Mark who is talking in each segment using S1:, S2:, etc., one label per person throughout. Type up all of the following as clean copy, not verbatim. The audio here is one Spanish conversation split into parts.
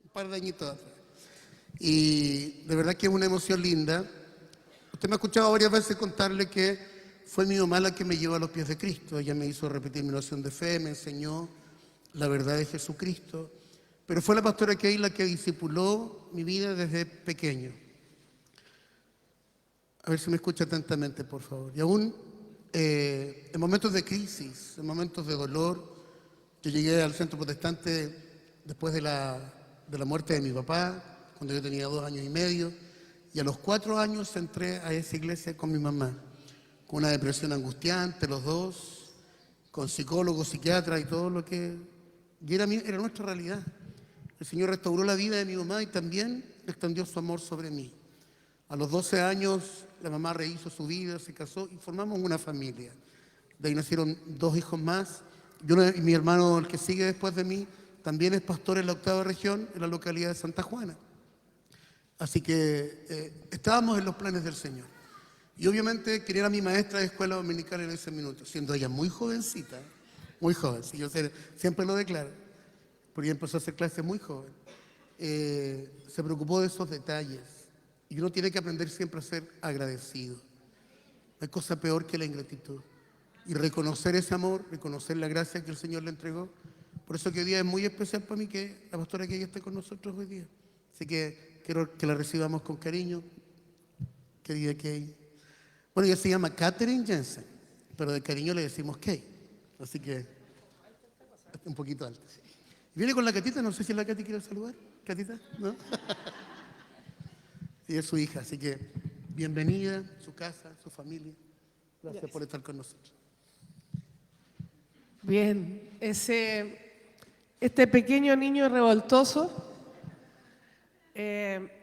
S1: un par de añitos atrás. Y de verdad que es una emoción linda. Usted me ha escuchado varias veces contarle que fue mi mamá la que me llevó a los pies de Cristo. Ella me hizo repetir mi oración de fe, me enseñó la verdad de Jesucristo. Pero fue la pastora Kay la que discipuló mi vida desde pequeño. A ver si me escucha atentamente, por favor. Y aún en momentos de crisis, en momentos de dolor, yo llegué al centro protestante después de la muerte de mi papá, cuando yo tenía 2 años y medio, y a los 4 años entré a esa iglesia con mi mamá, con una depresión angustiante, los dos, con psicólogos, psiquiatras y todo lo que... Y era nuestra realidad. El Señor restauró la vida de mi mamá y también extendió su amor sobre mí. A los 12 años la mamá rehizo su vida, se casó y formamos una familia. De ahí nacieron 2 hijos más. Yo y mi hermano, el que sigue después de mí, también es pastor en la 8ª región, en la localidad de Santa Juana. Así que estábamos en los planes del Señor. Y obviamente quería a mi maestra de escuela dominical en ese minuto, siendo ella muy jovencita, muy joven, si yo siempre lo declaro, porque ella empezó a hacer clases muy joven. Se preocupó de esos detalles. Y uno tiene que aprender siempre a ser agradecido. No hay cosa peor que la ingratitud. Y reconocer ese amor, reconocer la gracia que el Señor le entregó. Por eso que hoy día es muy especial para mí que la pastora Kay esté con nosotros hoy día. Así que quiero que la recibamos con cariño. Querida Kay. Bueno, ella se llama Katherine Jensen, pero de cariño le decimos Kay. Así que un poquito alta. Viene con la Catita, no sé si la Cati quiere saludar. ¿Catita? ¿No? Y es su hija, así que bienvenida, su casa, su familia. Gracias por estar con nosotros.
S2: Bien, este pequeño niño revoltoso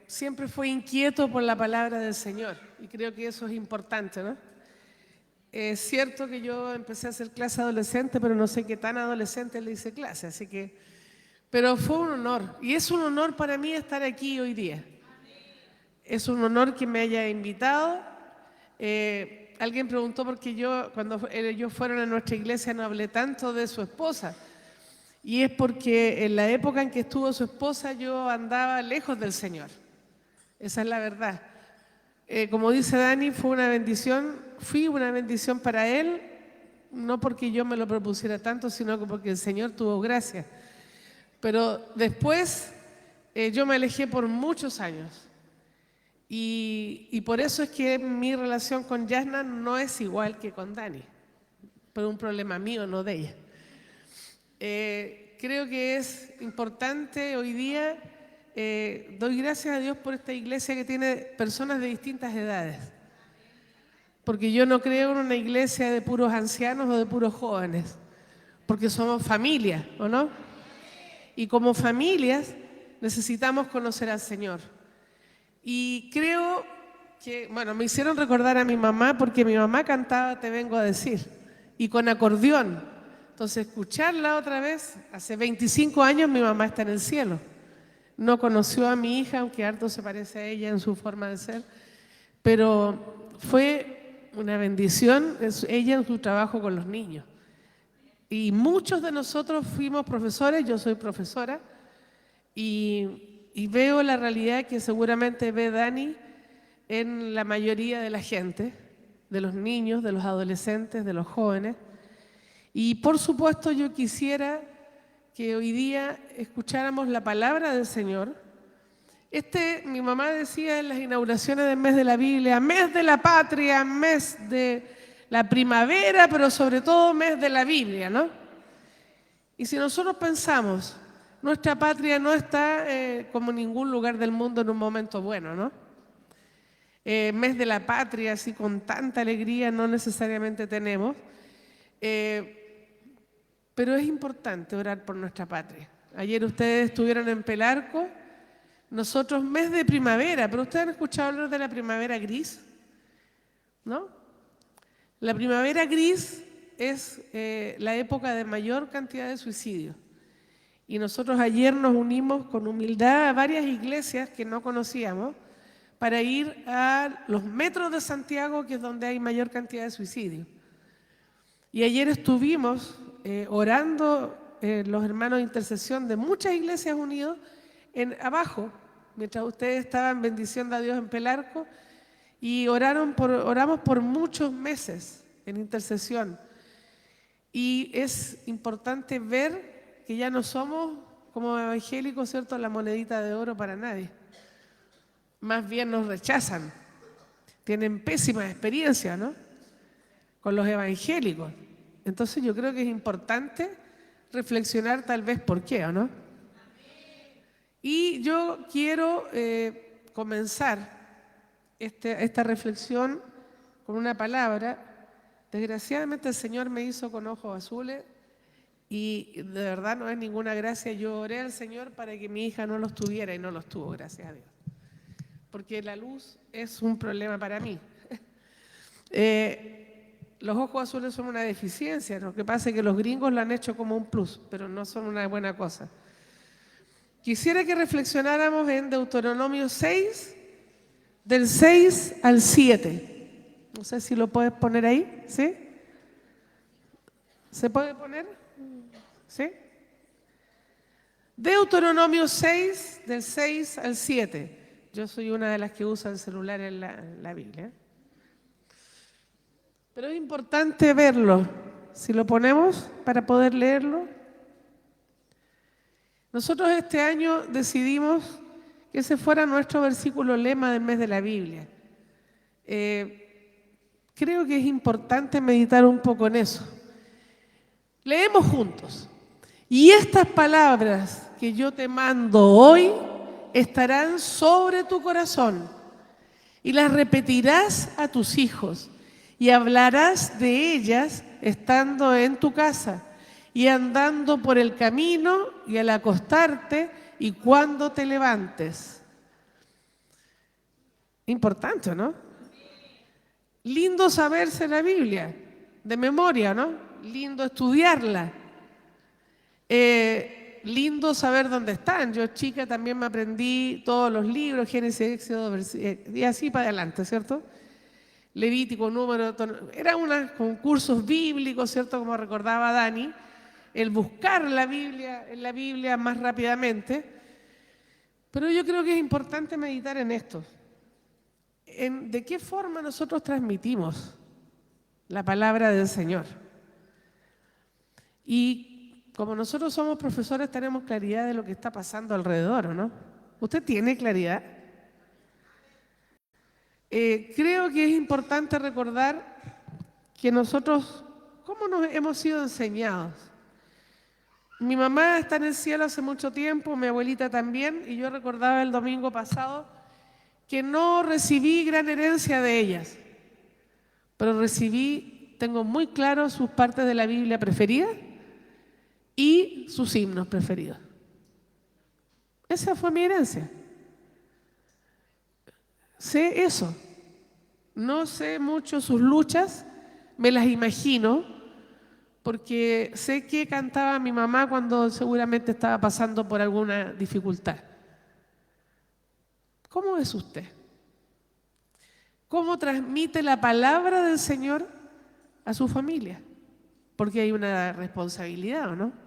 S2: siempre fue inquieto por la palabra del Señor y creo que eso es importante, ¿no? Es cierto que yo empecé a hacer clase adolescente, pero no sé qué tan adolescente le hice clase, así que... Pero fue un honor y es un honor para mí estar aquí hoy día. Es un honor que me haya invitado. Alguien preguntó por qué cuando ellos fueron a nuestra iglesia, no hablé tanto de su esposa. Y es porque en la época en que estuvo su esposa, yo andaba lejos del Señor. Esa es la verdad. Como dice Dani, fui una bendición para él, no porque yo me lo propusiera tanto, sino porque el Señor tuvo gracia. Pero después yo me alejé por muchos años. Y por eso es que mi relación con Yasna no es igual que con Dani, por un problema mío, no de ella. Creo que es importante hoy día, doy gracias a Dios por esta iglesia que tiene personas de distintas edades, porque yo no creo en una iglesia de puros ancianos o de puros jóvenes, porque somos familia, ¿o no? Y como familias necesitamos conocer al Señor. Y creo que, bueno, me hicieron recordar a mi mamá porque mi mamá cantaba Te vengo a decir y con acordeón. Entonces, escucharla otra vez, hace 25 años mi mamá está en el cielo. No conoció a mi hija, aunque harto se parece a ella en su forma de ser, pero fue una bendición ella en su trabajo con los niños. Y muchos de nosotros fuimos profesores, yo soy profesora, y veo la realidad que seguramente ve Dani en la mayoría de la gente, de los niños, de los adolescentes, de los jóvenes. Y por supuesto yo quisiera que hoy día escucháramos la palabra del Señor. Mi mamá decía en las inauguraciones del mes de la Biblia, mes de la patria, mes de la primavera, pero sobre todo mes de la Biblia, ¿no? Y si nosotros pensamos, nuestra patria no está como en ningún lugar del mundo en un momento bueno, ¿no? Mes de la patria, así con tanta alegría, no necesariamente tenemos. Pero es importante orar por nuestra patria. Ayer ustedes estuvieron en Pelarco, nosotros mes de primavera, pero ustedes han escuchado hablar de la primavera gris, ¿no? La primavera gris es la época de mayor cantidad de suicidios. Y nosotros ayer nos unimos con humildad a varias iglesias que no conocíamos para ir a los metros de Santiago, que es donde hay mayor cantidad de suicidios. Y ayer estuvimos orando los hermanos de intercesión de muchas iglesias unidos abajo, mientras ustedes estaban bendiciendo a Dios en Pelarco, y oramos por muchos meses en intercesión. Y es importante ver que ya no somos, como evangélicos, ¿cierto?, la monedita de oro para nadie. Más bien nos rechazan. Tienen pésimas experiencias, ¿no?, con los evangélicos. Entonces yo creo que es importante reflexionar tal vez por qué, ¿o no? Y yo quiero comenzar esta reflexión con una palabra. Desgraciadamente el Señor me hizo con ojos azules y de verdad no es ninguna gracia. Yo oré al Señor para que mi hija no los tuviera y no los tuvo, gracias a Dios. Porque la luz es un problema para mí. Los ojos azules son una deficiencia. Lo que pasa es que los gringos lo han hecho como un plus, pero no son una buena cosa. Quisiera que reflexionáramos en Deuteronomio 6, del 6 al 7. No sé si lo puedes poner ahí, ¿sí? ¿Se puede poner? ¿Sí? Deuteronomio 6, del 6 al 7. Yo soy una de las que usa el celular en la Biblia. Pero es importante verlo. Si lo ponemos para poder leerlo. Nosotros este año decidimos que ese fuera nuestro versículo lema del mes de la Biblia. Creo que es importante meditar un poco en eso. Leemos juntos. Y estas palabras que yo te mando hoy estarán sobre tu corazón y las repetirás a tus hijos y hablarás de ellas estando en tu casa y andando por el camino y al acostarte y cuando te levantes. Importante, ¿no? Lindo saberse la Biblia, de memoria, ¿no? Lindo estudiarla. Lindo saber dónde están. Yo chica también me aprendí todos los libros, Génesis, Éxodo, y así para adelante, ¿cierto? Levítico, Número, eran unos concursos bíblicos, ¿cierto? Como recordaba Dani, el buscar la Biblia, en la Biblia más rápidamente. Pero yo creo que es importante meditar en esto. ¿De qué forma nosotros transmitimos la palabra del Señor? Y como nosotros somos profesores, tenemos claridad de lo que está pasando alrededor, ¿no? ¿Usted tiene claridad? Creo que es importante recordar que nosotros, ¿cómo nos hemos sido enseñados? Mi mamá está en el cielo hace mucho tiempo, mi abuelita también, y yo recordaba el domingo pasado que no recibí gran herencia de ellas, pero tengo muy claro sus partes de la Biblia preferidas y sus himnos preferidos. Esa fue mi herencia. Sé eso. No sé mucho sus luchas, me las imagino, porque sé que cantaba mi mamá cuando seguramente estaba pasando por alguna dificultad. ¿Cómo es usted? ¿Cómo transmite la palabra del Señor a su familia? Porque hay una responsabilidad, ¿o no?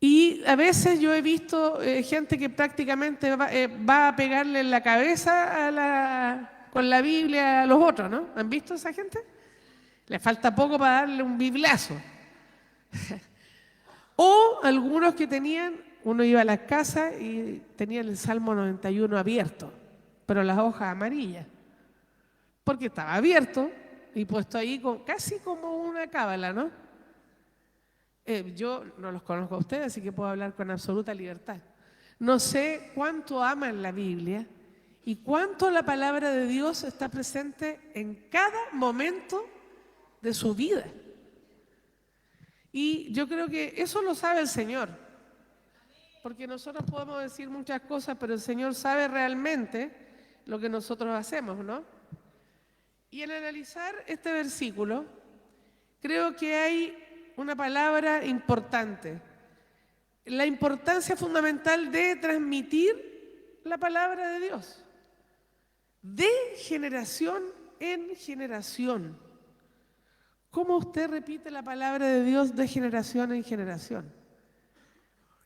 S2: Y a veces yo he visto gente que prácticamente va a pegarle en la cabeza con la Biblia a los otros, ¿no? ¿Han visto a esa gente? Le falta poco para darle un biblazo. O algunos que uno iba a las casas y tenían el Salmo 91 abierto, pero las hojas amarillas, porque estaba abierto y puesto ahí casi como una cábala, ¿no? Yo no los conozco a ustedes, así que puedo hablar con absoluta libertad. No sé cuánto aman la Biblia y cuánto la palabra de Dios está presente en cada momento de su vida. Y yo creo que eso lo sabe el Señor, porque nosotros podemos decir muchas cosas, pero el Señor sabe realmente lo que nosotros hacemos, ¿no? Y al analizar este versículo, creo que hay una palabra importante, la importancia fundamental de transmitir la palabra de Dios, de generación en generación. ¿Cómo usted repite la palabra de Dios de generación en generación?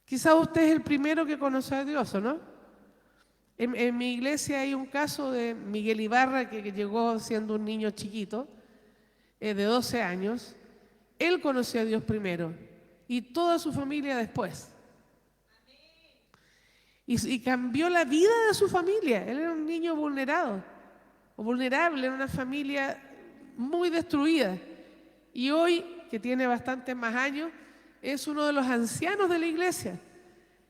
S2: Quizás usted es el primero que conoce a Dios, ¿o no? En mi iglesia hay un caso de Miguel Ibarra que llegó siendo un niño chiquito, de 12 años. Él conoció a Dios primero y toda su familia después. Y cambió la vida de su familia. Él era un niño vulnerado o vulnerable en una familia muy destruida. Y hoy, que tiene bastantes más años, es uno de los ancianos de la iglesia.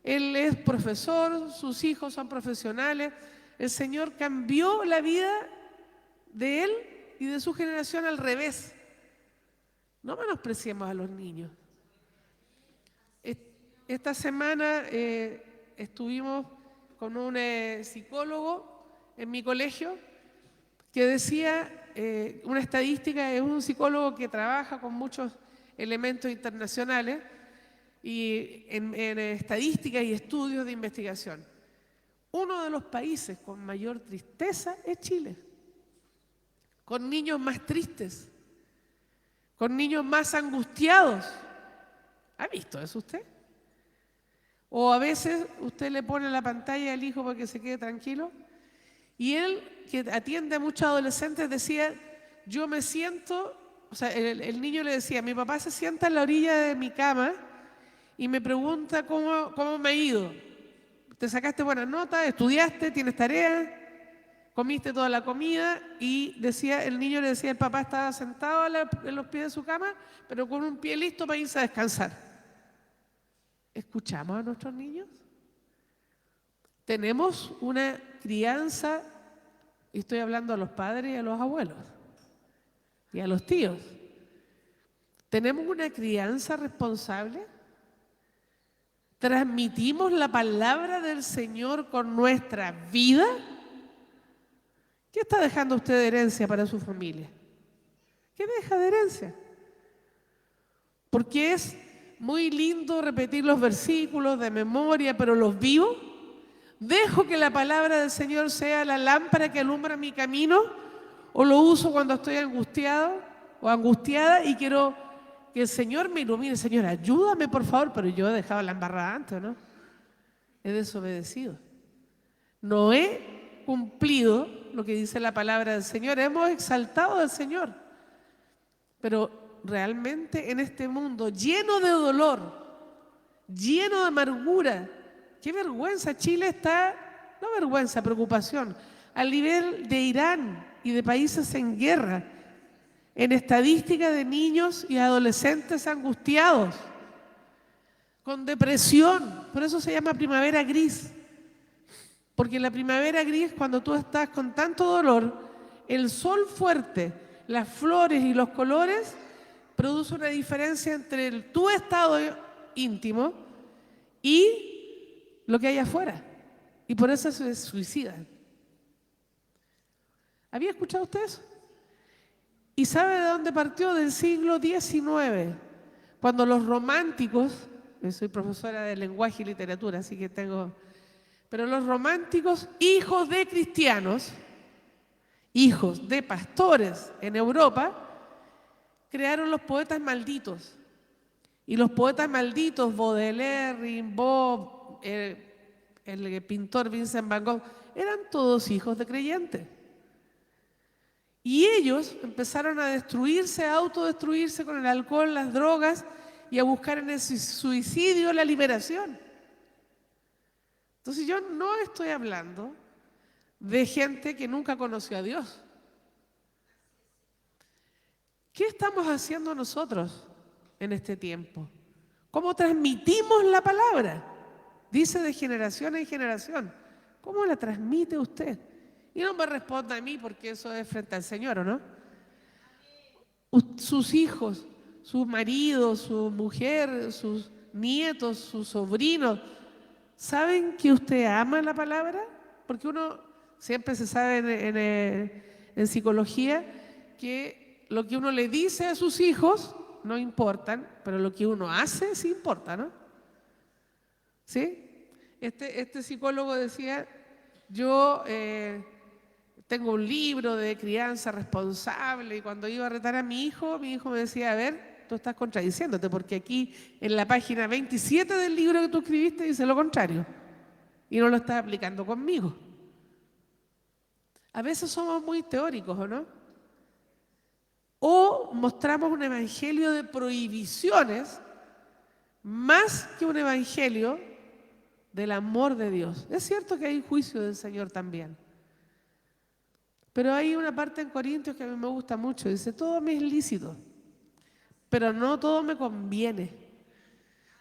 S2: Él es profesor, sus hijos son profesionales. El Señor cambió la vida de él y de su generación al revés. No menospreciemos a los niños. Esta semana estuvimos con un psicólogo en mi colegio que decía, una estadística, es un psicólogo que trabaja con muchos elementos internacionales y en estadísticas y estudios de investigación. Uno de los países con mayor tristeza es Chile, con niños más tristes, con niños más angustiados. ¿Ha visto eso usted? O a veces usted le pone la pantalla al hijo para que se quede tranquilo y él, que atiende a muchos adolescentes, decía, yo me siento, o sea, el niño le decía, mi papá se sienta en la orilla de mi cama y me pregunta cómo me ha ido. ¿Te sacaste buenas notas? ¿Estudiaste? ¿Tienes tareas? ¿Comiste toda la comida? Y el niño le decía, el papá estaba sentado en los pies de su cama, pero con un pie listo para irse a descansar. ¿Escuchamos a nuestros niños? Tenemos una crianza, y estoy hablando a los padres y a los abuelos, y a los tíos. ¿Tenemos una crianza responsable? ¿Transmitimos la palabra del Señor con nuestra vida? ¿Qué está dejando usted de herencia para su familia? ¿Qué deja de herencia? Porque es muy lindo repetir los versículos de memoria, pero ¿los vivo? ¿Dejo que la palabra del Señor sea la lámpara que alumbra mi camino? ¿O lo uso cuando estoy angustiado o angustiada y quiero que el Señor me ilumine? Señor, ayúdame por favor, pero yo he dejado la embarrada antes, ¿no? He desobedecido. No he cumplido lo que dice la palabra del Señor. Hemos exaltado al Señor. Pero realmente en este mundo lleno de dolor, lleno de amargura, qué vergüenza. Chile está, no vergüenza, preocupación, al nivel de Irán y de países en guerra, en estadística de niños y adolescentes angustiados, con depresión. Por eso se llama primavera gris. Porque en la primavera gris, cuando tú estás con tanto dolor, el sol fuerte, las flores y los colores produce una diferencia entre tu estado íntimo y lo que hay afuera. Y por eso se suicidan. ¿Había escuchado usted eso? ¿Y sabe de dónde partió? Del siglo XIX, cuando los románticos, yo soy profesora de lenguaje y literatura, así que pero los románticos, hijos de cristianos, hijos de pastores en Europa, crearon los poetas malditos. Y los poetas malditos, Baudelaire, Rimbaud, el pintor Vincent Van Gogh, eran todos hijos de creyentes. Y ellos empezaron a destruirse, a autodestruirse con el alcohol, las drogas y a buscar en el suicidio la liberación. Entonces yo no estoy hablando de gente que nunca conoció a Dios. ¿Qué estamos haciendo nosotros en este tiempo? ¿Cómo transmitimos la palabra? Dice de generación en generación. ¿Cómo la transmite usted? Y no me responda a mí porque eso es frente al Señor, ¿o no? Sus hijos, su marido, su mujer, sus nietos, sus sobrinos, ¿saben que usted ama la palabra? Porque uno siempre se sabe en psicología que lo que uno le dice a sus hijos no importan, pero lo que uno hace sí importa, ¿no? ¿Sí? Este psicólogo decía, yo tengo un libro de crianza responsable y cuando iba a retar a mi hijo me decía, a ver, tú estás contradiciéndote, porque aquí en la página 27 del libro que tú escribiste dice lo contrario y no lo estás aplicando conmigo. A veces somos muy teóricos, ¿o no? O mostramos un evangelio de prohibiciones más que un evangelio del amor de Dios. Es cierto que hay juicio del Señor también. Pero hay una parte en Corintios que a mí me gusta mucho. Dice, todo me es lícito, pero no todo me conviene.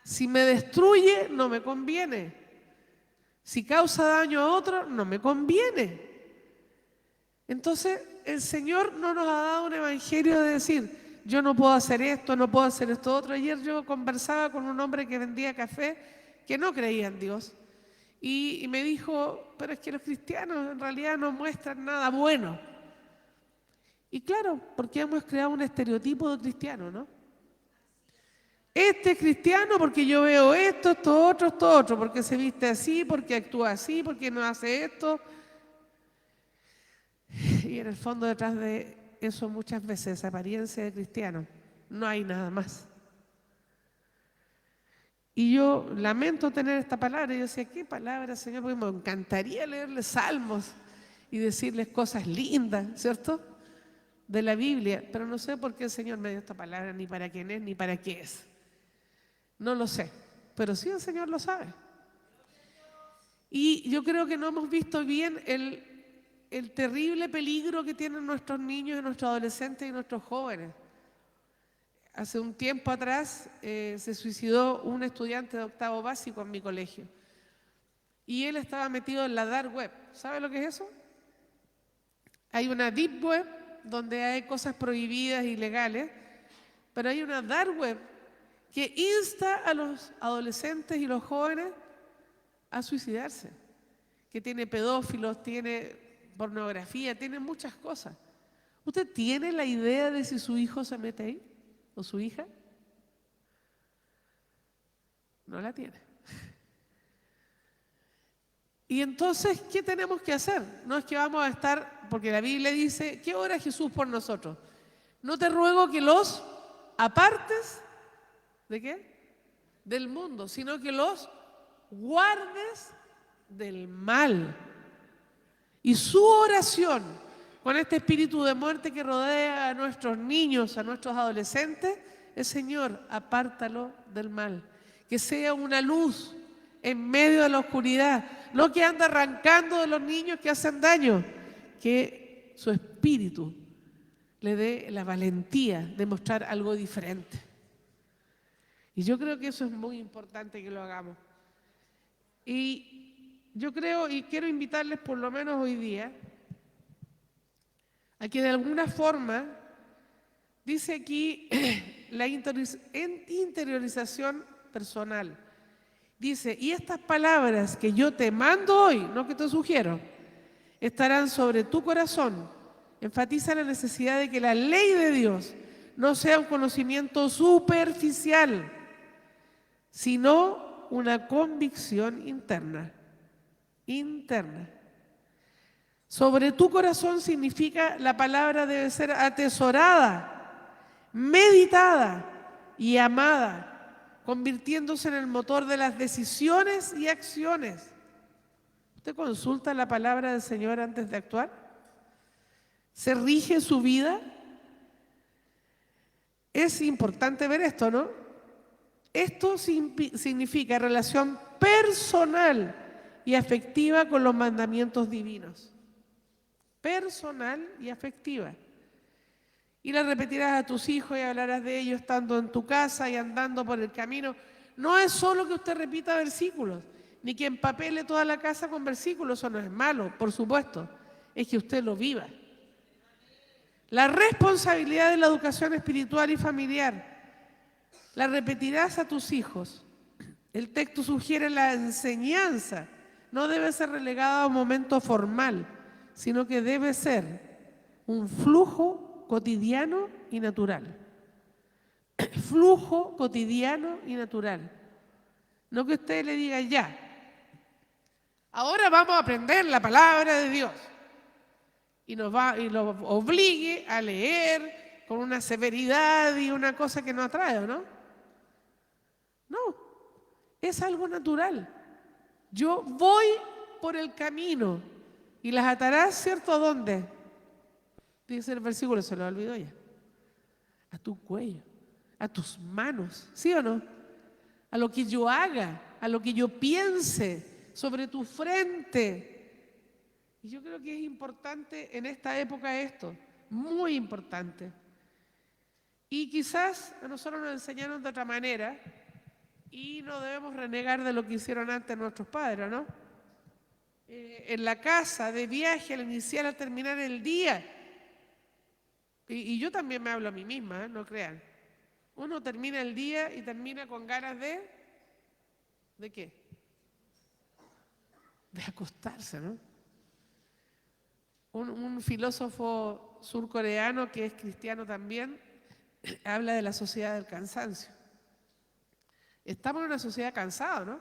S2: Si me destruye, no me conviene. Si causa daño a otro, no me conviene. Entonces, el Señor no nos ha dado un evangelio de decir, yo no puedo hacer esto, no puedo hacer esto otro. Ayer yo conversaba con un hombre que vendía café que no creía en Dios. Y me dijo, pero es que los cristianos en realidad no muestran nada bueno. Y claro, porque hemos creado un estereotipo de cristiano, ¿no? Este es cristiano porque yo veo esto otro, porque se viste así, porque actúa así, porque no hace esto. Y en el fondo detrás de eso muchas veces, esa apariencia de cristiano, no hay nada más. Y yo lamento tener esta palabra. Y yo decía, ¿qué palabra, Señor? Porque me encantaría leerles salmos y decirles cosas lindas, ¿cierto? De la Biblia. Pero no sé por qué el Señor me dio esta palabra, ni para quién es, ni para qué es. No lo sé. Pero sí el Señor lo sabe. Y yo creo que no hemos visto bien el terrible peligro que tienen nuestros niños, y nuestros adolescentes y nuestros jóvenes. Hace un tiempo atrás se suicidó un estudiante de octavo básico en mi colegio. Y él estaba metido en la dark web. ¿Sabe lo que es eso? Hay una deep web donde hay cosas prohibidas, ilegales, pero hay una dark web que insta a los adolescentes y los jóvenes a suicidarse. Que tiene pedófilos, tiene pornografía, tiene muchas cosas. ¿Usted tiene la idea de si su hijo se mete ahí? ¿O su hija? No la tiene. Y entonces, ¿qué tenemos que hacer? No es que vamos a estar, porque la Biblia dice, ¿qué ora Jesús por nosotros? No te ruego que los apartes, ¿de qué? Del mundo, sino que los guardes del mal. Y su oración, con este espíritu de muerte que rodea a nuestros niños, a nuestros adolescentes, es Señor, apártalo del mal. Que sea una luz en medio de la oscuridad, no que anda arrancando de los niños que hacen daño, que su espíritu le dé la valentía de mostrar algo diferente. Y yo creo que eso es muy importante que lo hagamos. Y yo creo y quiero invitarles por lo menos hoy día a que de alguna forma, dice aquí la interiorización personal. Dice, y estas palabras que yo te mando hoy, no que te sugiero, estarán sobre tu corazón. Enfatiza la necesidad de que la ley de Dios no sea un conocimiento superficial, sino una convicción interna. Sobre tu corazón significa la palabra debe ser atesorada, meditada y amada, convirtiéndose en el motor de las decisiones y acciones. ¿Usted consulta la palabra del Señor antes de actuar? ¿Se rige su vida? Es importante ver esto, ¿no? Esto significa relación personal y afectiva con los mandamientos divinos. Personal y afectiva. Y la repetirás a tus hijos y hablarás de ellos estando en tu casa y andando por el camino. No es solo que usted repita versículos, ni que empapele toda la casa con versículos, eso no es malo, por supuesto, es que usted lo viva. La responsabilidad de la educación espiritual y familiar, la repetirás a tus hijos. El texto sugiere la enseñanza, no debe ser relegada a un momento formal, sino que debe ser un flujo cotidiano y natural. Flujo cotidiano y natural. No que usted le diga ya, ahora vamos a aprender la palabra de Dios y lo obligue a leer con una severidad y una cosa que no atrae, ¿no? No, es algo natural. Yo voy por el camino y las atarás, ¿cierto? ¿A dónde? Dice el versículo, se lo olvidó ya. A tu cuello, a tus manos, ¿sí o no? A lo que yo haga, a lo que yo piense, sobre tu frente. Y yo creo que es importante en esta época esto, muy importante. Y quizás a nosotros nos enseñaron de otra manera y no debemos renegar de lo que hicieron antes nuestros padres, ¿no? En la casa, de viaje, al iniciar, al terminar el día. Y yo también me hablo a mí misma, no crean. Uno termina el día y termina con ganas ¿de qué? De acostarse, ¿no? Un filósofo surcoreano que es cristiano también habla de la sociedad del cansancio. Estamos en una sociedad cansada, ¿no?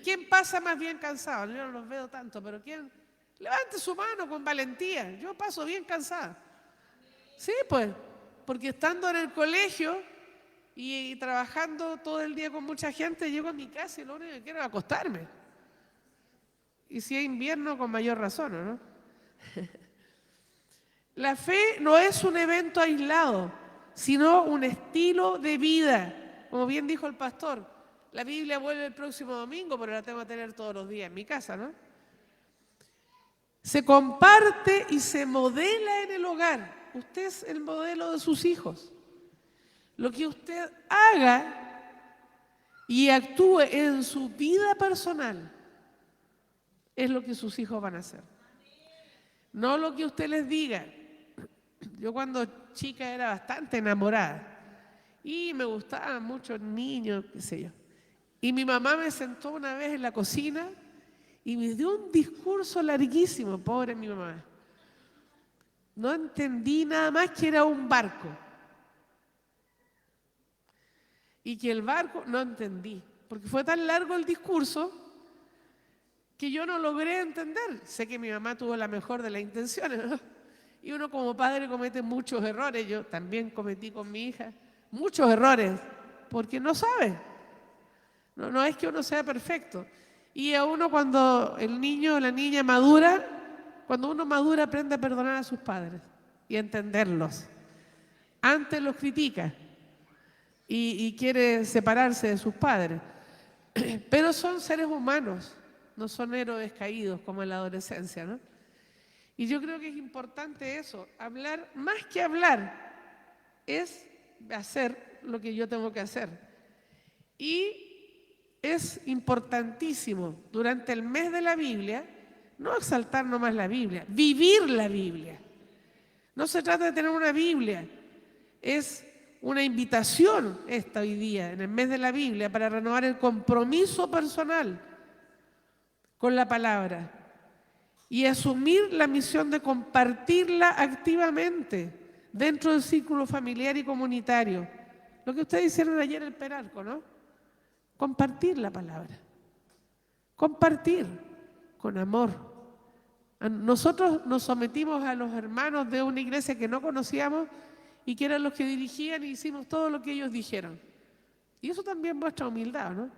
S2: ¿Quién pasa más bien cansado? Yo no los veo tanto, pero ¿quién? Levante su mano con valentía. Yo paso bien cansada. Sí, pues, porque estando en el colegio y trabajando todo el día con mucha gente, llego a mi casa y lo único que quiero es acostarme. Y si es invierno, con mayor razón, ¿no? La fe no es un evento aislado, sino un estilo de vida. Como bien dijo el pastor, la Biblia vuelve el próximo domingo, pero la tengo que tener todos los días en mi casa, ¿no? Se comparte y se modela en el hogar. Usted es el modelo de sus hijos. Lo que usted haga y actúe en su vida personal es lo que sus hijos van a hacer. No lo que usted les diga. Yo cuando chica era bastante enamorada y me gustaban muchos niños, qué sé yo. Y mi mamá me sentó una vez en la cocina y me dio un discurso larguísimo, pobre mi mamá. No entendí nada más que era un barco. Y que el barco, no entendí, porque fue tan largo el discurso que yo no logré entender. Sé que mi mamá tuvo la mejor de las intenciones, ¿no? Y uno como padre comete muchos errores. Yo también cometí con mi hija muchos errores, porque no sabe. No es que uno sea perfecto. Y a uno cuando el niño o la niña madura, cuando uno madura aprende a perdonar a sus padres y a entenderlos. Antes los critica y quiere separarse de sus padres. Pero son seres humanos, no son héroes caídos como en la adolescencia, ¿no? Y yo creo que es importante eso, hablar, más que hablar, es hacer lo que yo tengo que hacer. Y es importantísimo durante el mes de la Biblia, no exaltar nomás la Biblia, vivir la Biblia. No se trata de tener una Biblia, es una invitación esta hoy día, en el mes de la Biblia, para renovar el compromiso personal con la palabra y asumir la misión de compartirla activamente dentro del círculo familiar y comunitario. Lo que ustedes hicieron ayer en el Peralco, ¿no? Compartir la palabra. Compartir con amor. Nosotros nos sometimos a los hermanos de una iglesia que no conocíamos y que eran los que dirigían y hicimos todo lo que ellos dijeron. Y eso también muestra humildad, ¿no?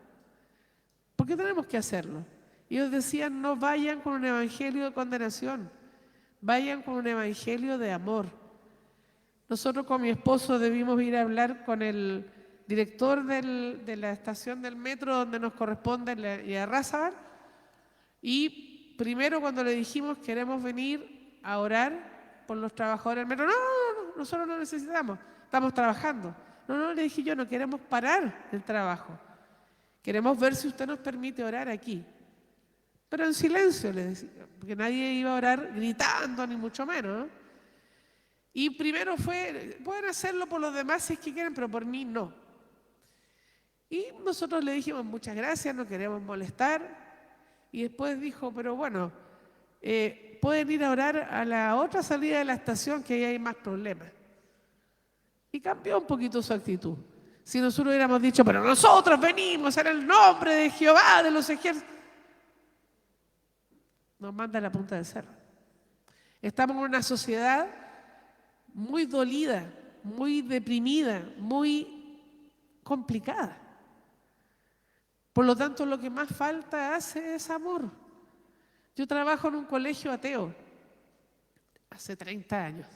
S2: ¿Por qué tenemos que hacerlo? Ellos decían, no vayan con un evangelio de condenación, vayan con un evangelio de amor. Nosotros con mi esposo debimos ir a hablar con el director de la estación del metro donde nos corresponde y a Razábal, y primero cuando le dijimos queremos venir a orar por los trabajadores del metro, no, nosotros no necesitamos, estamos trabajando. No, le dije yo, no queremos parar el trabajo, queremos ver si usted nos permite orar aquí. Pero en silencio, le decía, porque nadie iba a orar gritando, ni mucho menos, ¿no? Y primero fue, pueden hacerlo por los demás si es que quieren, pero por mí no. Y nosotros le dijimos, muchas gracias, no queremos molestar. Y después dijo, pero bueno, pueden ir a orar a la otra salida de la estación que ahí hay más problemas. Y cambió un poquito su actitud. Si nosotros hubiéramos dicho, pero nosotros venimos en el nombre de Jehová, de los ejércitos, nos manda a la punta del cerro. Estamos en una sociedad muy dolida, muy deprimida, muy complicada. Por lo tanto, lo que más falta hace es amor. Yo trabajo en un colegio ateo hace 30 años.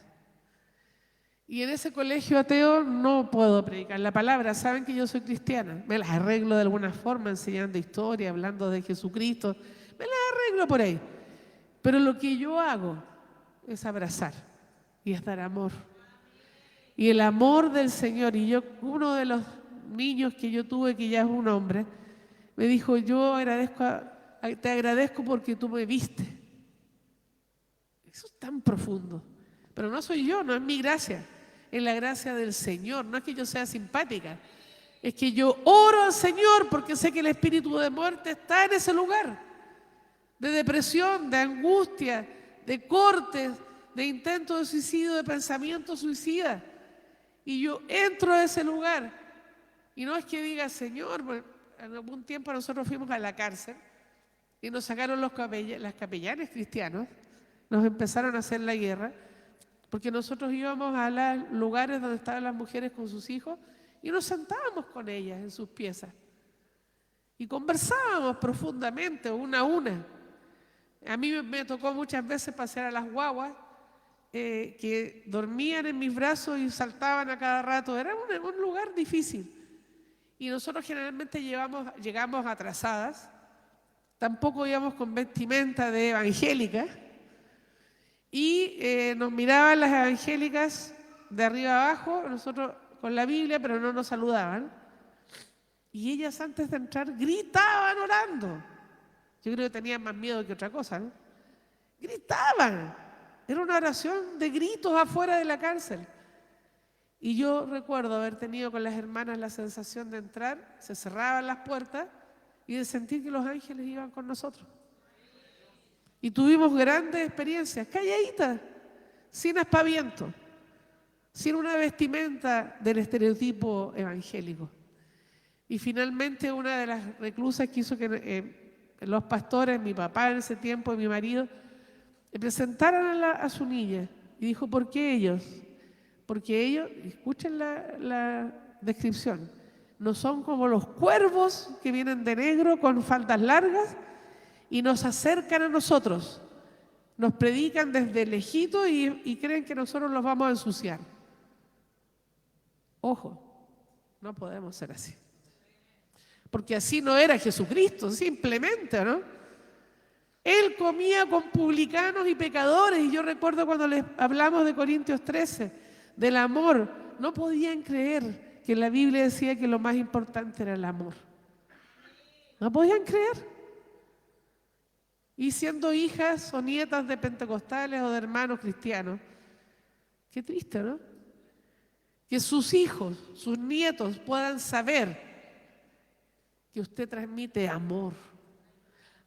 S2: Y en ese colegio ateo no puedo predicar la palabra. Saben que yo soy cristiana. Me las arreglo de alguna forma enseñando historia, hablando de Jesucristo. Me las arreglo por ahí. Pero lo que yo hago es abrazar y es dar amor. Y el amor del Señor. Y yo, uno de los niños que yo tuve, que ya es un hombre, me dijo, yo te agradezco porque tú me viste. Eso es tan profundo. Pero no soy yo, no es mi gracia. Es la gracia del Señor. No es que yo sea simpática. Es que yo oro al Señor porque sé que el espíritu de muerte está en ese lugar. De depresión, de angustia, de cortes, de intento de suicidio, de pensamiento suicida. Y yo entro a ese lugar. Y no es que diga, Señor, en algún tiempo nosotros fuimos a la cárcel y nos sacaron las capellanes cristianos, nos empezaron a hacer la guerra, porque nosotros íbamos a los lugares donde estaban las mujeres con sus hijos y nos sentábamos con ellas en sus piezas y conversábamos profundamente, una a una. A mí me tocó muchas veces pasear a las guaguas que dormían en mis brazos y saltaban a cada rato. Era un lugar difícil. Y nosotros generalmente llegamos atrasadas, tampoco íbamos con vestimenta de evangélica, y nos miraban las evangélicas de arriba abajo, nosotros con la Biblia, pero no nos saludaban. Y ellas antes de entrar gritaban orando. Yo creo que tenían más miedo que otra cosa, ¿no? Gritaban. Era una oración de gritos afuera de la cárcel. Y yo recuerdo haber tenido con las hermanas la sensación de entrar, se cerraban las puertas y de sentir que los ángeles iban con nosotros. Y tuvimos grandes experiencias, calladitas, sin aspaviento, sin una vestimenta del estereotipo evangélico. Y finalmente una de las reclusas quiso que los pastores, mi papá en ese tiempo y mi marido, le presentaran a su niña. Y dijo, ¿por qué ellos? Porque ellos, escuchen la descripción, no son como los cuervos que vienen de negro con faldas largas y nos acercan a nosotros, nos predican desde lejito y creen que nosotros los vamos a ensuciar. Ojo, no podemos ser así. Porque así no era Jesucristo, simplemente, ¿no? Él comía con publicanos y pecadores, y yo recuerdo cuando les hablamos de Corintios 13, del amor, no podían creer que la Biblia decía que lo más importante era el amor. No podían creer. Y siendo hijas o nietas de pentecostales o de hermanos cristianos, qué triste, ¿no? Que sus hijos, sus nietos puedan saber que usted transmite amor.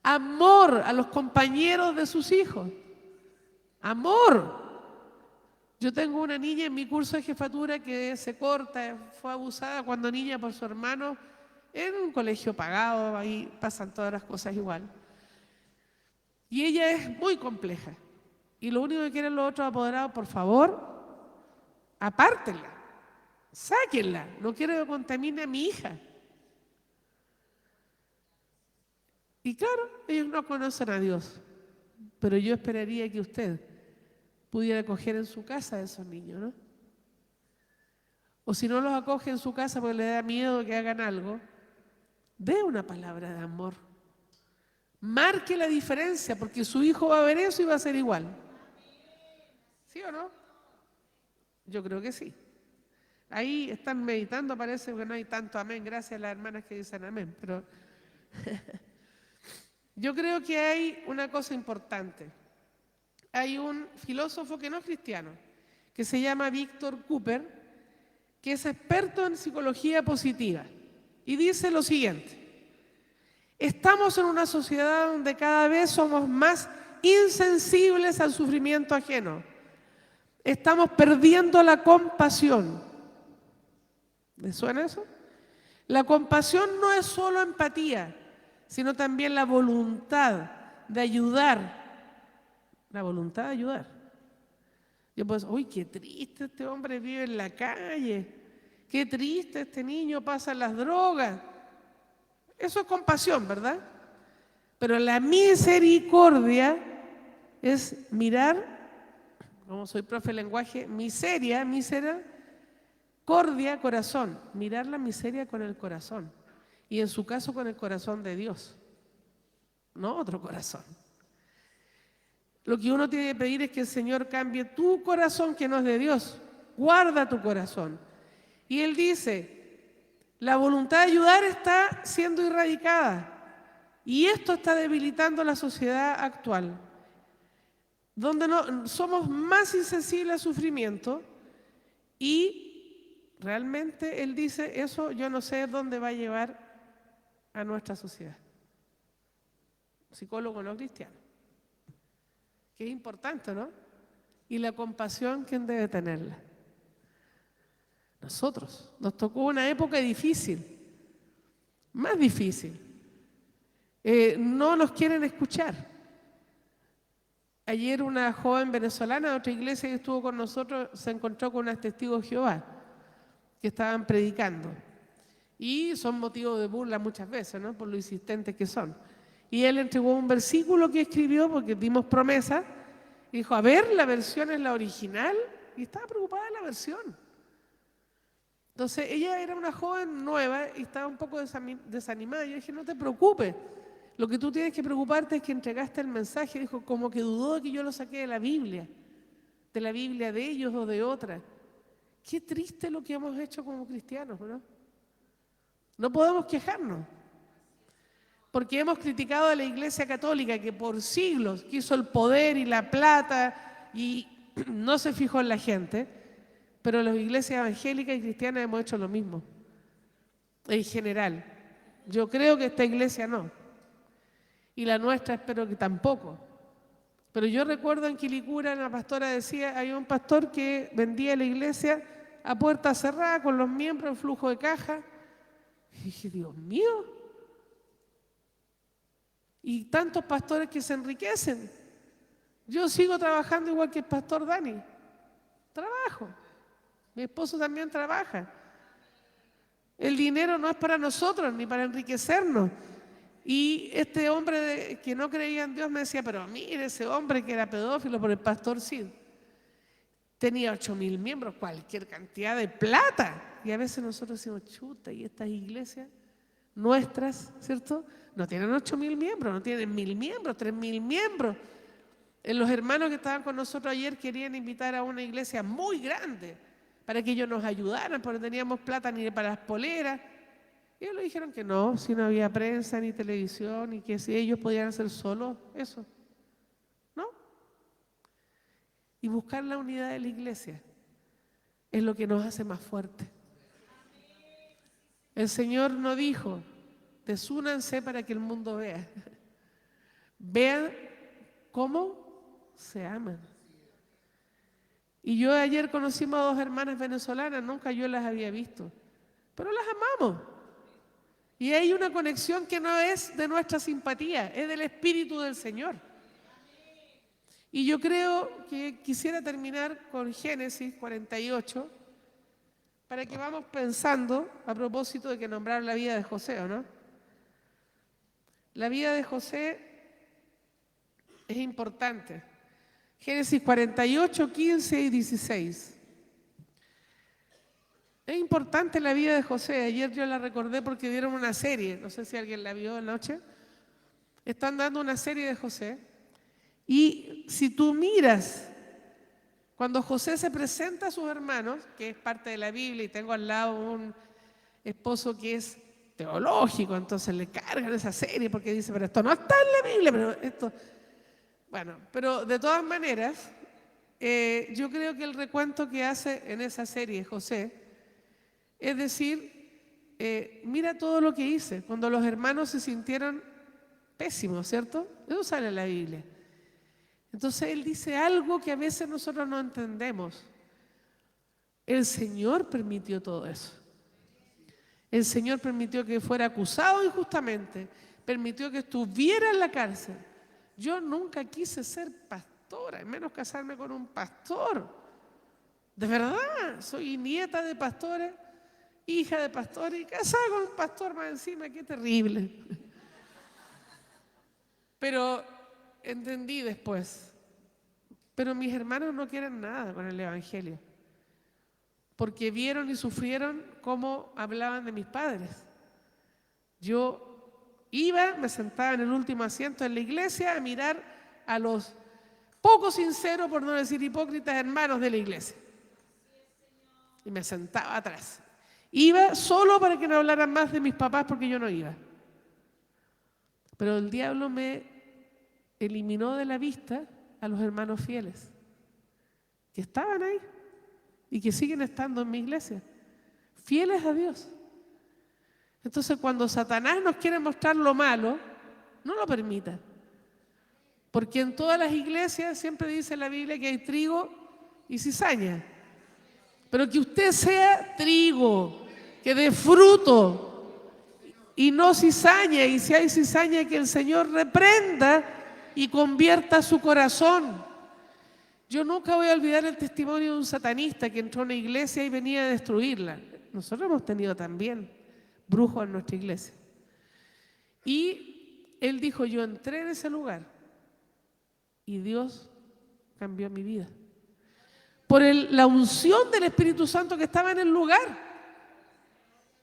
S2: Amor a los compañeros de sus hijos. Amor. Yo tengo una niña en mi curso de jefatura que se corta, fue abusada cuando niña por su hermano en un colegio pagado, ahí pasan todas las cosas igual. Y ella es muy compleja. Y lo único que quieren los otros apoderados, por favor, apártenla, sáquenla, no quiero que contamine a mi hija. Y claro, ellos no conocen a Dios, pero yo esperaría que usted pudiera acoger en su casa a esos niños, ¿no? O si no los acoge en su casa porque le da miedo que hagan algo, dé una palabra de amor. Marque la diferencia, porque su hijo va a ver eso y va a ser igual. ¿Sí o no? Yo creo que sí. Ahí están meditando, parece que no hay tanto amén, gracias a las hermanas que dicen amén, pero yo creo que hay una cosa importante. Hay un filósofo que no es cristiano, que se llama Víctor Cooper, que es experto en psicología positiva, y dice lo siguiente: estamos en una sociedad donde cada vez somos más insensibles al sufrimiento ajeno. Estamos perdiendo la compasión. ¿Les suena eso? La compasión no es solo empatía, sino también la voluntad de ayudar. La voluntad de ayudar. Yo pues, uy, qué triste este hombre vive en la calle, qué triste este niño pasa las drogas. Eso es compasión, ¿verdad? Pero la misericordia es mirar, como soy profe de lenguaje, misericordia, corazón, mirar la miseria con el corazón. Y en su caso con el corazón de Dios, no otro corazón. Lo que uno tiene que pedir es que el Señor cambie tu corazón que no es de Dios. Guarda tu corazón. Y Él dice, la voluntad de ayudar está siendo erradicada. Y esto está debilitando la sociedad actual, donde somos más insensibles al sufrimiento y realmente Él dice, eso yo no sé dónde va a llevar a nuestra sociedad. Psicólogo no cristiano. Que es importante, ¿no? Y la compasión, ¿quién debe tenerla? Nosotros. Nos tocó una época difícil, más difícil. No nos quieren escuchar. Ayer una joven venezolana de otra iglesia que estuvo con nosotros se encontró con unos testigos de Jehová que estaban predicando. Y son motivo de burla muchas veces, ¿no? Por lo insistentes que son. Y él entregó un versículo que escribió porque dimos promesa. Y dijo, a ver, la versión es la original. Y estaba preocupada de la versión. Entonces, ella era una joven nueva y estaba un poco desanimada. Yo dije, no te preocupes. Lo que tú tienes que preocuparte es que entregaste el mensaje. Dijo, como que dudó de que yo lo saqué de la Biblia de ellos o de otra. Qué triste lo que hemos hecho como cristianos, ¿no? No podemos quejarnos. Porque hemos criticado a la Iglesia Católica que por siglos quiso el poder y la plata y no se fijó en la gente, pero las iglesias evangélicas y cristianas hemos hecho lo mismo, en general. Yo creo que esta iglesia no, y la nuestra espero que tampoco. Pero yo recuerdo en Quilicura, la pastora decía, hay un pastor que vendía la iglesia a puerta cerrada con los miembros en flujo de caja. Y dije, Dios mío. Y tantos pastores que se enriquecen. Yo sigo trabajando igual que el pastor Dani. Trabajo. Mi esposo también trabaja. El dinero no es para nosotros ni para enriquecernos. Y este hombre que no creía en Dios me decía, pero mire ese hombre que era pedófilo por el pastor Cid. Tenía 8.000 miembros, cualquier cantidad de plata. Y a veces nosotros decimos, chuta, y estas iglesias nuestras, ¿cierto? No tienen 8.000 miembros, no tienen 1.000 miembros, 3.000 miembros. Los hermanos que estaban con nosotros ayer querían invitar a una iglesia muy grande para que ellos nos ayudaran, porque no teníamos plata ni para las poleras. Y ellos le dijeron que no, si no había prensa ni televisión, y que si ellos podían hacer solo eso. ¿No? Y buscar la unidad de la iglesia es lo que nos hace más fuertes. El Señor no dijo, desúnanse para que el mundo vea. Vean cómo se aman. Y yo ayer conocimos a 2 hermanas venezolanas, nunca yo las había visto, pero las amamos. Y hay una conexión que no es de nuestra simpatía, es del Espíritu del Señor. Y yo creo que quisiera terminar con Génesis 48, para que vamos pensando, a propósito de que nombraron la vida de José, ¿o no? La vida de José es importante. Génesis 48, 15 y 16. Es importante la vida de José. Ayer yo la recordé porque dieron una serie, no sé si alguien la vio anoche. Están dando una serie de José. Y si tú miras, cuando José se presenta a sus hermanos, que es parte de la Biblia, y tengo al lado un esposo que es teológico, entonces le cargan esa serie porque dice, pero esto no está en la Biblia, pero esto... Bueno, pero de todas maneras, yo creo que el recuento que hace en esa serie José, es decir, mira todo lo que hice, cuando los hermanos se sintieron pésimos, ¿cierto? Eso sale en la Biblia. Entonces él dice algo que a veces nosotros no entendemos. El Señor permitió todo eso. El Señor permitió que fuera acusado injustamente, permitió que estuviera en la cárcel. Yo nunca quise ser pastora, menos casarme con un pastor. De verdad, soy nieta de pastora, hija de pastor y casada con un pastor más encima, qué terrible. Pero entendí después. Pero mis hermanos no quieren nada con el Evangelio, porque vieron y sufrieron cómo hablaban de mis padres. Yo iba, me sentaba en el último asiento en la iglesia a mirar a los poco sinceros, por no decir hipócritas, hermanos de la iglesia. Y me sentaba atrás. Iba solo para que no hablaran más de mis papás porque yo no iba. Pero el diablo me eliminó de la vista a los hermanos fieles que estaban ahí y que siguen estando en mi iglesia, fieles a Dios. Entonces, cuando Satanás nos quiere mostrar lo malo, no lo permita. Porque en todas las iglesias siempre dice la Biblia que hay trigo y cizaña. Pero que usted sea trigo, que dé fruto y no cizaña. Y si hay cizaña, que el Señor reprenda y convierta su corazón. Yo nunca voy a olvidar el testimonio de un satanista que entró a una iglesia y venía a destruirla. Nosotros hemos tenido también brujos en nuestra iglesia. Y él dijo, yo entré en ese lugar y Dios cambió mi vida. Por la unción del Espíritu Santo que estaba en el lugar.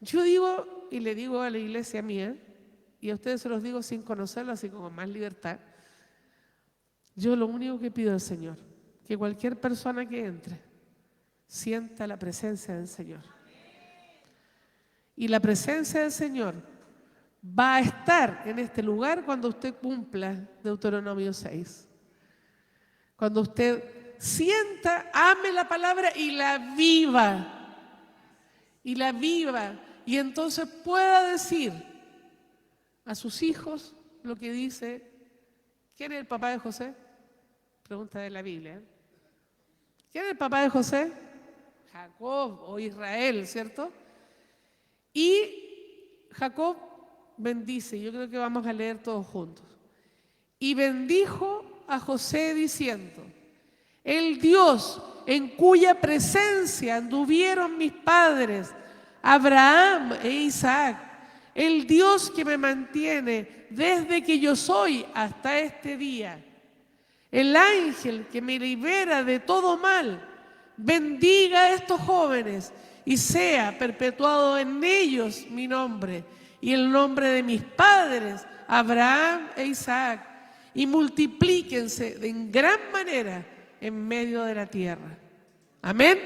S2: Yo digo, y le digo a la iglesia mía, y a ustedes se los digo sin conocerlo, así como más libertad, yo lo único que pido al Señor, que cualquier persona que entre sienta la presencia del Señor. Y la presencia del Señor va a estar en este lugar cuando usted cumpla Deuteronomio 6. Cuando usted sienta, ame la palabra y la viva. Y la viva. Y entonces pueda decir a sus hijos lo que dice. ¿Quién es el papá de José? Pregunta de la Biblia. ¿Quién es el papá de José? Jacob o Israel, ¿cierto? Y Jacob bendice, yo creo que vamos a leer todos juntos. Y bendijo a José diciendo, el Dios en cuya presencia anduvieron mis padres, Abraham e Isaac, el Dios que me mantiene desde que yo soy hasta este día, el ángel que me libera de todo mal, bendiga a estos jóvenes y sea perpetuado en ellos mi nombre y el nombre de mis padres, Abraham e Isaac, y multiplíquense en gran manera en medio de la tierra. Amén.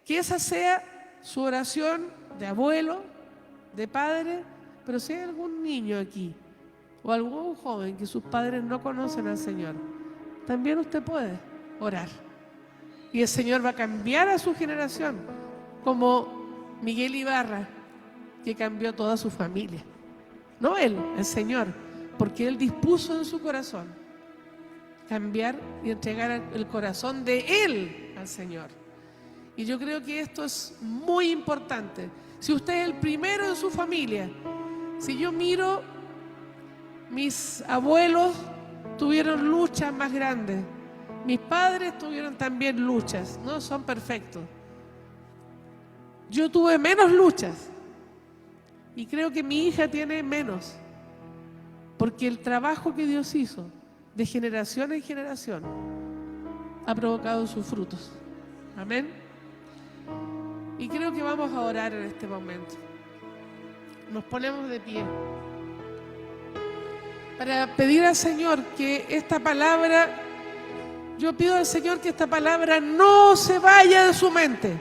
S2: Que esa sea su oración de abuelo, de padre, pero si hay algún niño aquí o algún joven que sus padres no conocen al Señor, también usted puede orar. Y el Señor va a cambiar a su generación, como Miguel Ibarra, que cambió toda su familia. No él, el Señor, porque Él dispuso en su corazón cambiar y entregar el corazón de Él al Señor. Y yo creo que esto es muy importante. Si usted es el primero en su familia, si yo miro, mis abuelos tuvieron luchas más grandes, mis padres tuvieron también luchas, no son perfectos. Yo tuve menos luchas y creo que mi hija tiene menos, porque el trabajo que Dios hizo de generación en generación ha provocado sus frutos. Amén. Y creo que vamos a orar en este momento. Nos ponemos de pie para pedir al Señor que esta palabra, yo pido al Señor que esta palabra no se vaya de su mente.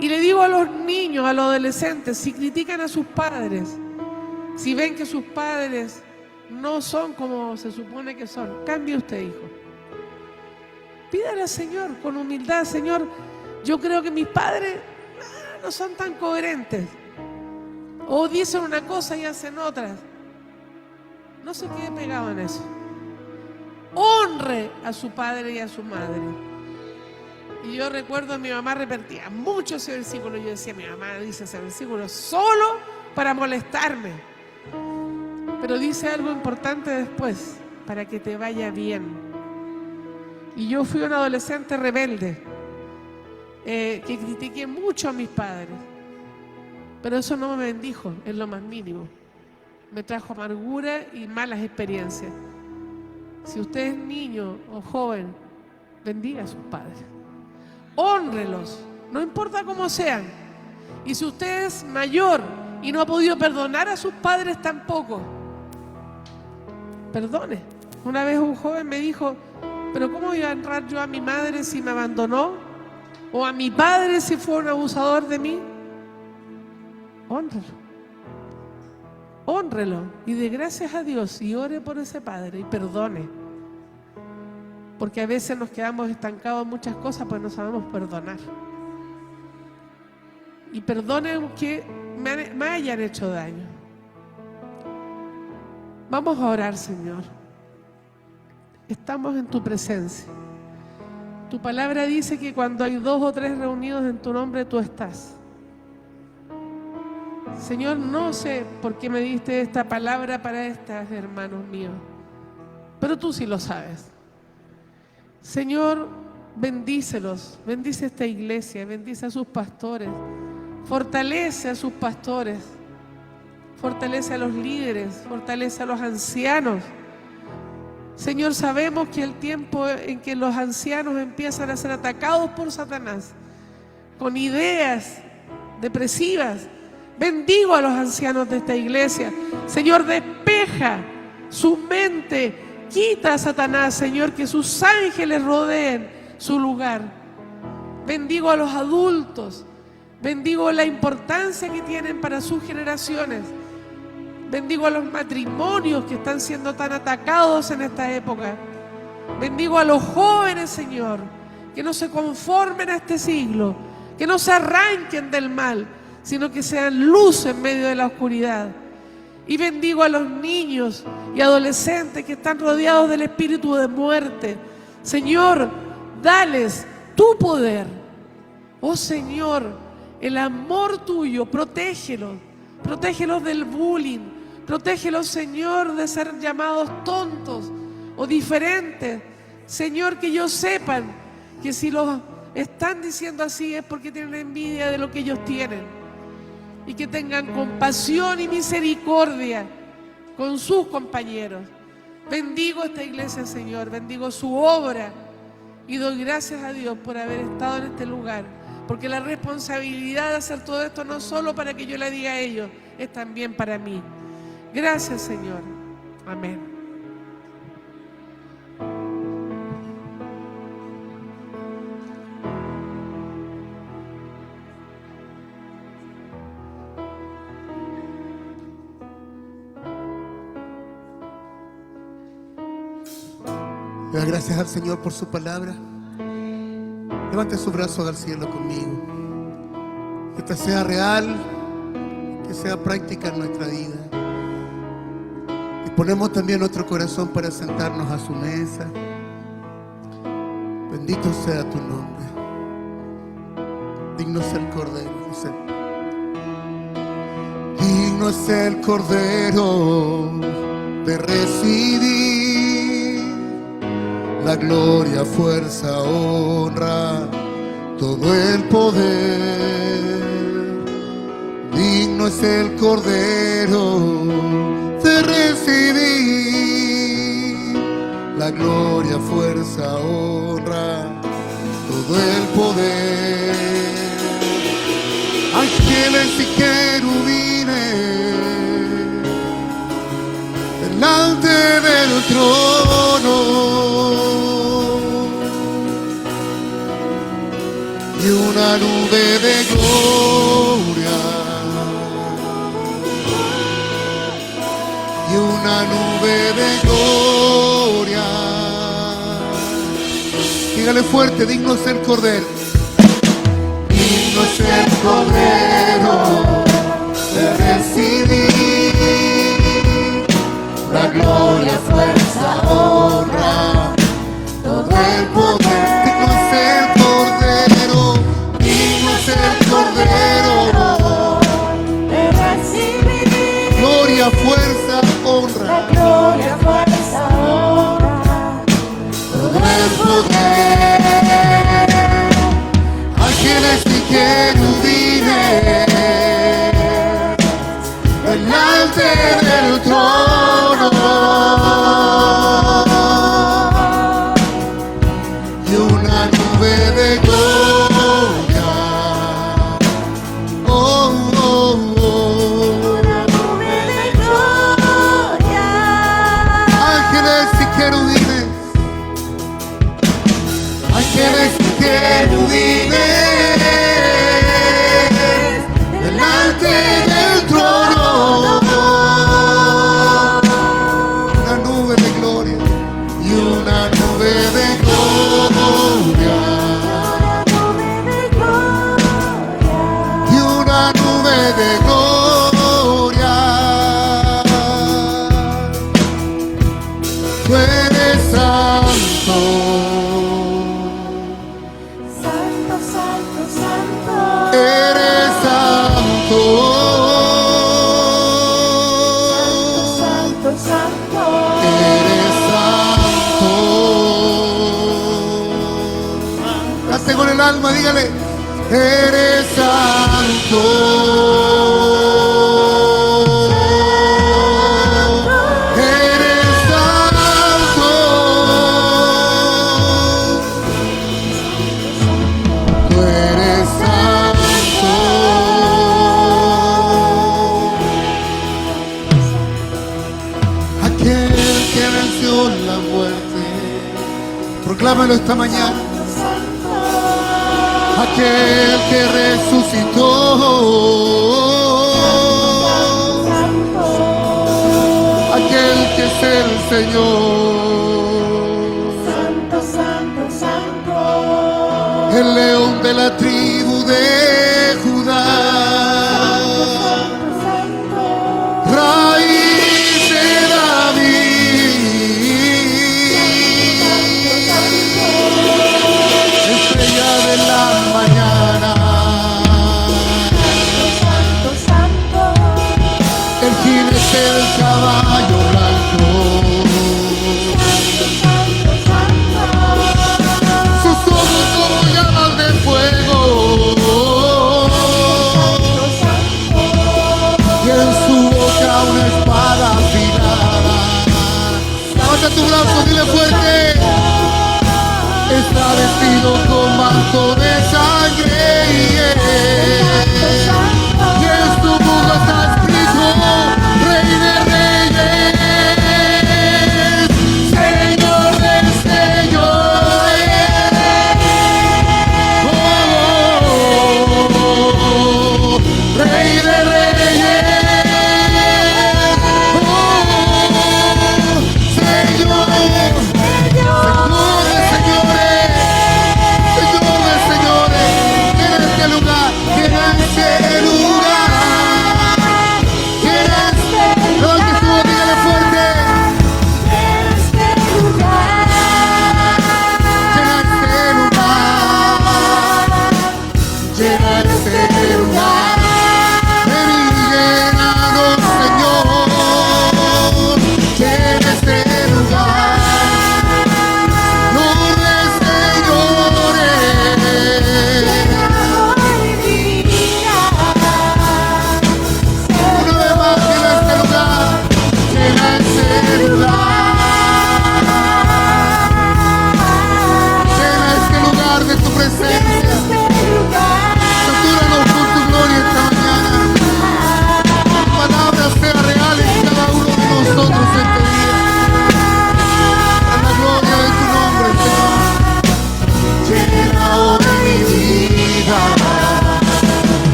S2: Y le digo a los niños, a los adolescentes, si critican a sus padres, si ven que sus padres no son como se supone que son, cambie usted, hijo. Pídale al Señor con humildad, Señor, yo creo que mis padres no son tan coherentes. O dicen una cosa y hacen otra. No se quede pegado en eso. Honre a su padre y a su madre. Y yo recuerdo a mi mamá repetía mucho ese versículo. Yo decía, mi mamá dice ese versículo solo para molestarme. Pero dice algo importante después, para que te vaya bien. Y yo fui una adolescente rebelde. que critiqué mucho a mis padres, pero eso no me bendijo en lo más mínimo. Me trajo amargura y malas experiencias. Si usted es niño o joven, bendiga a sus padres, hónrelos, no importa cómo sean. Y si usted es mayor y no ha podido perdonar a sus padres tampoco, perdone. Una vez un joven me dijo: pero ¿cómo iba a honrar yo a mi madre si me abandonó? ¿O a mi padre si fue un abusador de mí? Hónrelo. Hónrelo y dé gracias a Dios y ore por ese padre y perdone. Porque a veces nos quedamos estancados en muchas cosas pues no sabemos perdonar. Y perdonen que me hayan hecho daño. Vamos a orar, Señor. Estamos en tu presencia. Tu palabra dice que cuando hay 2 o 3 reunidos en tu nombre, tú estás. Señor, no sé por qué me diste esta palabra para estos hermanos míos, pero tú sí lo sabes. Señor, bendícelos, bendice esta iglesia, bendice a sus pastores, fortalece a sus pastores, fortalece a los líderes, fortalece a los ancianos. Señor, sabemos que el tiempo en que los ancianos empiezan a ser atacados por Satanás con ideas depresivas, bendigo a los ancianos de esta iglesia. Señor, despeja su mente, quita a Satanás, Señor, que sus ángeles rodeen su lugar. Bendigo a los adultos, bendigo la importancia que tienen para sus generaciones. Bendigo a los matrimonios que están siendo tan atacados en esta época. Bendigo a los jóvenes, Señor, que no se conformen a este siglo, que no se arranquen del mal, sino que sean luz en medio de la oscuridad. Y bendigo a los niños y adolescentes que están rodeados del espíritu de muerte. Señor, dales tu poder. Oh Señor, el amor tuyo, protégelos. Protégelos del bullying. Protégelos, Señor, de ser llamados tontos o diferentes. Señor, que ellos sepan que si los están diciendo así es porque tienen envidia de lo que ellos tienen. Y que tengan compasión y misericordia con sus compañeros. Bendigo esta iglesia, Señor, bendigo su obra y doy gracias a Dios por haber estado en este lugar, porque la responsabilidad de hacer todo esto no solo para que yo le diga a ellos, es también para mí. Gracias, Señor. Amén.
S1: Le da gracias al Señor por su palabra. Levante su brazo al cielo conmigo. Que esta sea real, que sea práctica en nuestra vida. Y ponemos también nuestro corazón para sentarnos a su mesa. Bendito sea tu nombre. Digno es el Cordero. Dice, digno es el Cordero de recibir la gloria, fuerza, honra, todo el poder. Digno es el Cordero de recibir la gloria, fuerza, honra, todo el poder. Ángeles y querubines delante del trono, y una nube de gloria, y una nube de gloria. Dígale fuerte, digno es el Cordero. Digno es el Cordero de recibir la gloria, fuerza, honra, todo el poder. Digno es el Cordero, digno es el Cordero de recibir gloria, fuerza, honra, la gloria, fuerza, honra, todo el poder. Ángeles querubines delante del trono. Una nube de gloria y una nube de gloria. Y una nube de gloria. Tú eres santo.
S3: Santo, santo, santo.
S1: Eres santo.
S3: Santo, santo.
S1: Eres santo. Cante con el alma, dígale. Eres santo. Eres santo. Tú eres santo. Aquel que venció la muerte, proclámalo esta mañana. Aquel que resucitó, aquel que es el Señor,
S3: Santo, santo, santo.
S1: el león de la tribu de Judá,
S3: Santo,
S1: raíz de David, estrella de la mañana,
S3: santo, santo.
S1: el jinete del caballo blanco,
S3: Santo, santo.
S1: sus ojos como llamas de fuego, y en su boca una espada afilada. Levanta tu brazo, dile fuerte. Está vestido con manto de sangre y en su muslo está escrito Rey de Reyes, Señor de Señores. Oh, Rey de Reyes, oh, Señor.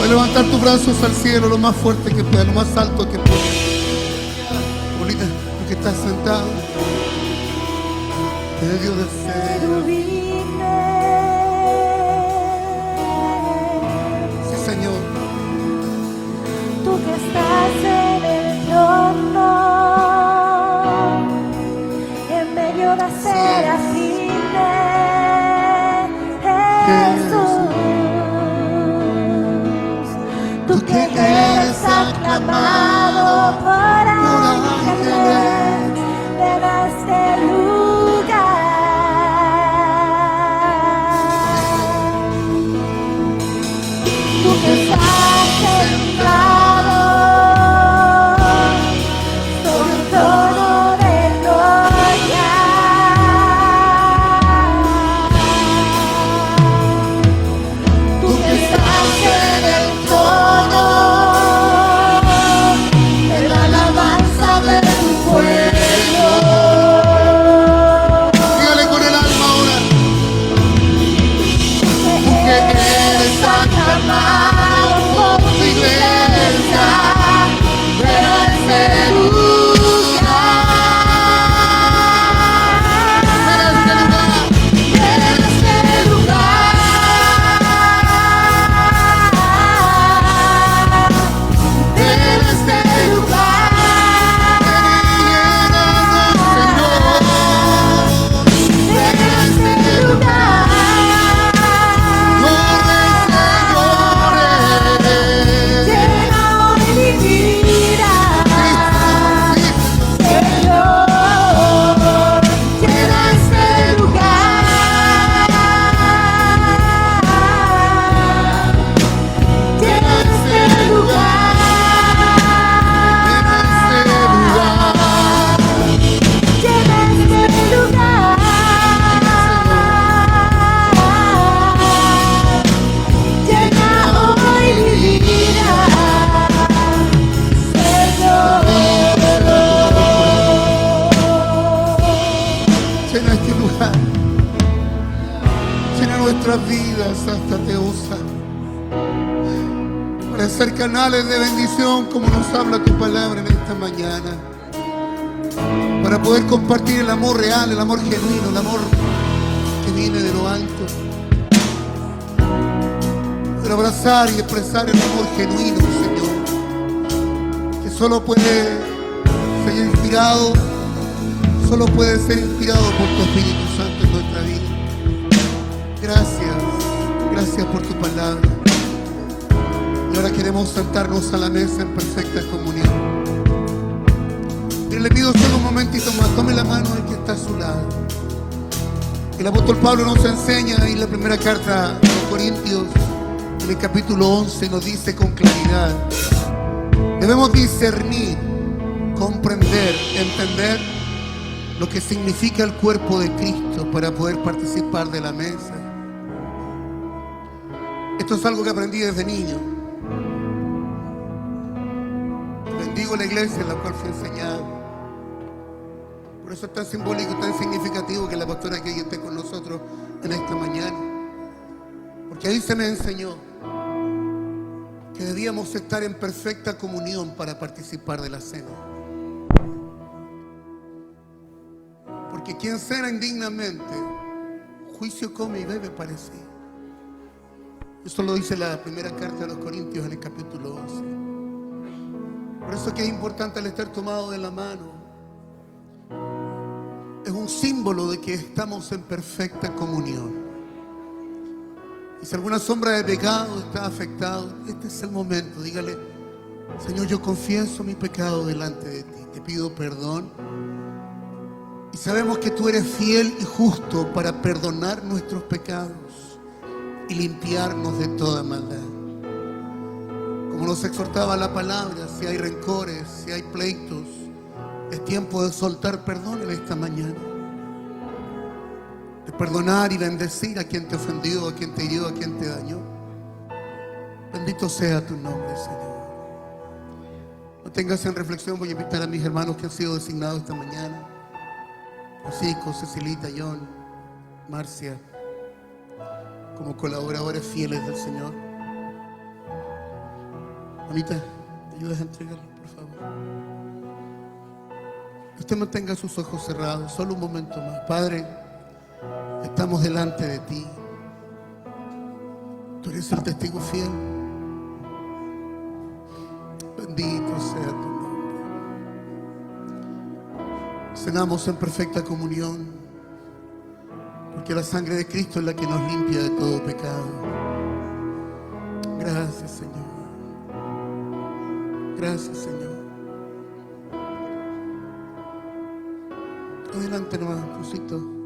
S1: Levantar tus brazos al cielo lo más fuerte que puedas, lo más alto que puedas. Bonita, porque estás sentado en medio del cielo. Sí, Señor.
S3: Tú que estás en el trono, en medio de serafines, Jesús. Tú que eres aclamado por ángeles de este lugar. Tú que estás sentado sobre un trono de gloria. Tú que estás en el trono, en la alabanza de tu pueblo.
S1: canales de bendición como nos habla tu palabra en esta mañana, para poder compartir el amor real, el amor genuino, el amor que viene de lo alto, para abrazar y expresar el amor genuino, Señor, que solo puede ser inspirado por tu Espíritu Santo en nuestra vida. Gracias por tu palabra. Y ahora queremos sentarnos a la mesa en perfecta comunión. Y le pido solo un momentito más, tome la mano del que está a su lado. El apóstol Pablo nos enseña en la primera carta a los Corintios, en el capítulo 11, nos dice con claridad: debemos discernir, comprender, entender lo que significa el cuerpo de Cristo para poder participar de la mesa. Esto es algo que aprendí desde niño. Bendigo la iglesia en la cual fui enseñado. Por eso es tan simbólico, tan significativo que la pastora que esté con nosotros en esta mañana. Porque ahí se me enseñó que debíamos estar en perfecta comunión para participar de la cena. Porque quien cena indignamente, juicio come y bebe para sí. Eso lo dice la primera carta de los Corintios en el capítulo 11. Por eso es que es importante el estar tomado de la mano. Es un símbolo de que estamos en perfecta comunión. Y si alguna sombra de pecado está afectado, este es el momento. Dígale: Señor, yo confieso mi pecado delante de ti. Te pido perdón. Y sabemos que tú eres fiel y justo para perdonar nuestros pecados y limpiarnos de toda maldad. Como nos exhortaba la palabra, si hay rencores, si hay pleitos, es tiempo de soltar perdón en esta mañana. De perdonar y bendecir a quien te ofendió, a quien te hirió, a quien te dañó. Bendito sea tu nombre, Señor. No tengas en reflexión, voy a invitar a mis hermanos que han sido designados esta mañana. Francisco, Cecilita, John, Marcia, como colaboradores fieles del Señor. Anita, ¿me ayudas a entregarlo, por favor? Usted mantenga sus ojos cerrados, solo un momento más. Padre, estamos delante de ti. Tú eres el testigo fiel. Bendito sea tu nombre. Cenamos en perfecta comunión, porque la sangre de Cristo es la que nos limpia de todo pecado. Gracias, Señor. Gracias, Señor. Adelante nomás, Crucito.